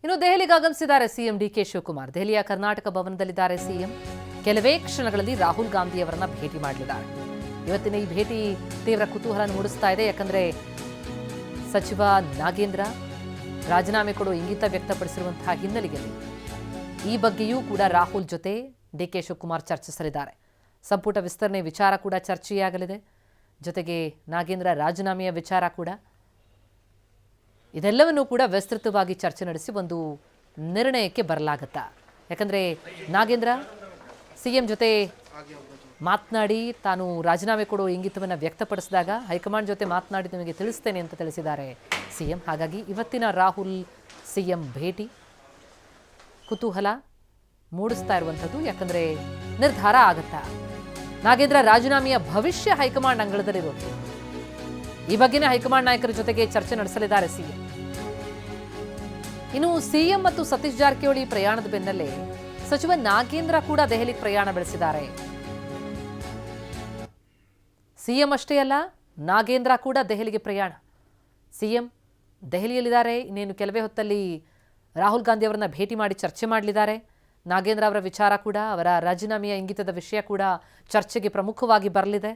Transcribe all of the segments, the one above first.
ಇನ್ನು ದೆಹಲಿಗೆ ಆಗಮಿಸಿದ್ದಾರೆ ಸಿಎಂ ಡಿಕೆ ಶಿವಕುಮಾರ್. ದೆಹಲಿಯ ಕರ್ನಾಟಕ ಭವನದಲ್ಲಿದ್ದಾರೆ ಸಿಎಂ. ಕೆಲವೇ ಕ್ಷಣಗಳಲ್ಲಿ ರಾಹುಲ್ ಗಾಂಧಿ ಅವರನ್ನ ಭೇಟಿ ಮಾಡಲಿದ್ದಾರೆ. ಇವತ್ತಿನ ಈ ಭೇಟಿ ತೀವ್ರ ಕುತೂಹಲ ಮೂಡಿಸ್ತಾ ಇದೆ. ಯಾಕಂದ್ರೆ ಸಚಿವ ನಾಗೇಂದ್ರ ರಾಜೀನಾಮೆ ಕೊಡುವ ಇಂಗಿತ ವ್ಯಕ್ತಪಡಿಸಿರುವಂತಹ ಹಿನ್ನೆಲೆಯಲ್ಲಿ ಈ ಬಗ್ಗೆಯೂ ಕೂಡ ರಾಹುಲ್ ಜೊತೆ ಡಿಕೆ ಶಿವಕುಮಾರ್ ಚರ್ಚಿಸಲಿದ್ದಾರೆ. ಸಂಪುಟ ವಿಸ್ತರಣೆ ವಿಚಾರ ಕೂಡ ಚರ್ಚೆಯಾಗಲಿದೆ. ಜೊತೆಗೆ ನಾಗೇಂದ್ರ ರಾಜೀನಾಮೆಯ ವಿಚಾರ ಕೂಡ, ಇದೆಲ್ಲವನ್ನೂ ಕೂಡ ವಿಸ್ತೃತವಾಗಿ ಚರ್ಚೆ ನಡೆಸಿ ಒಂದು ನಿರ್ಣಯಕ್ಕೆ ಬರಲಾಗತ್ತಾ. ಯಾಕಂದರೆ ನಾಗೇಂದ್ರ ಸಿಎಂ ಜೊತೆ ಮಾತನಾಡಿ ತಾನು ರಾಜೀನಾಮೆ ಕೊಡುವ ಇಂಗಿತವನ್ನು ವ್ಯಕ್ತಪಡಿಸಿದಾಗ ಹೈಕಮಾಂಡ್ ಜೊತೆ ಮಾತನಾಡಿ ನಿಮಗೆ ತಿಳಿಸ್ತೇನೆ ಅಂತ ತಿಳಿಸಿದ್ದಾರೆ ಸಿಎಂ. ಹಾಗಾಗಿ ಇವತ್ತಿನ ರಾಹುಲ್ ಸಿಎಂ ಭೇಟಿ ಕುತೂಹಲ ಮೂಡಿಸ್ತಾ ಇರುವಂಥದ್ದು. ಯಾಕಂದರೆ ನಿರ್ಧಾರ ಆಗತ್ತಾ, ನಾಗೇಂದ್ರ ರಾಜೀನಾಮೆಯ ಭವಿಷ್ಯ ಹೈಕಮಾಂಡ್ ಅಂಗಳದಲ್ಲಿರೋದು. ಈ ಬಗ್ಗೆನೇ ಹೈಕಮಾಂಡ್ ನಾಯಕರ ಜೊತೆಗೆ ಚರ್ಚೆ ನಡೆಸಲಿದ್ದಾರೆ ಸಿಎಂ. ಇನ್ನು ಸಿಎಂ ಮತ್ತು ಸತೀಶ್ ಜಾರಕಿಹೊಳಿ ಪ್ರಯಾಣದ ಬೆನ್ನಲ್ಲೇ ಸಚಿವ ನಾಗೇಂದ್ರ ಕೂಡ ದೆಹಲಿಗೆ ಪ್ರಯಾಣ ಬೆಳೆಸಿದ್ದಾರೆ. ಸಿಎಂ ಅಷ್ಟೇ ಅಲ್ಲ, ನಾಗೇಂದ್ರ ಕೂಡ ದೆಹಲಿಗೆ ಪ್ರಯಾಣ. ಸಿಎಂ ದೆಹಲಿಯಲ್ಲಿದ್ದಾರೆ. ಇನ್ನೇನು ಕೆಲವೇ ಹೊತ್ತಲ್ಲಿ ರಾಹುಲ್ ಗಾಂಧಿ ಅವರನ್ನ ಭೇಟಿ ಮಾಡಿ ಚರ್ಚೆ ಮಾಡಲಿದ್ದಾರೆ. ನಾಗೇಂದ್ರ ಅವರ ವಿಚಾರ ಕೂಡ, ಅವರ ರಾಜೀನಾಮೆಯ ಇಂಗಿತದ ವಿಷಯ ಕೂಡ ಚರ್ಚೆಗೆ ಪ್ರಮುಖವಾಗಿ ಬರಲಿದೆ.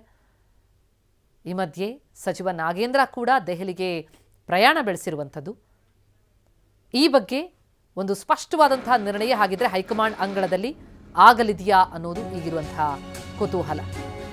ಈ ಮಧ್ಯೆ ಸಚಿವ ನಾಗೇಂದ್ರ ಕೂಡ ದೆಹಲಿಗೆ ಪ್ರಯಾಣ ಬೆಳೆಸಿರುವಂಥದ್ದು. ಈ ಬಗ್ಗೆ ಒಂದು ಸ್ಪಷ್ಟವಾದಂತಹ ನಿರ್ಣಯ ಹಾಗಿದ್ರೆ ಹೈಕಮಾಂಡ್ ಅಂಗಳದಲ್ಲಿ ಆಗಲಿದೆಯಾ ಅನ್ನೋದು ಈಗಿರುವಂತಹ ಕುತೂಹಲ.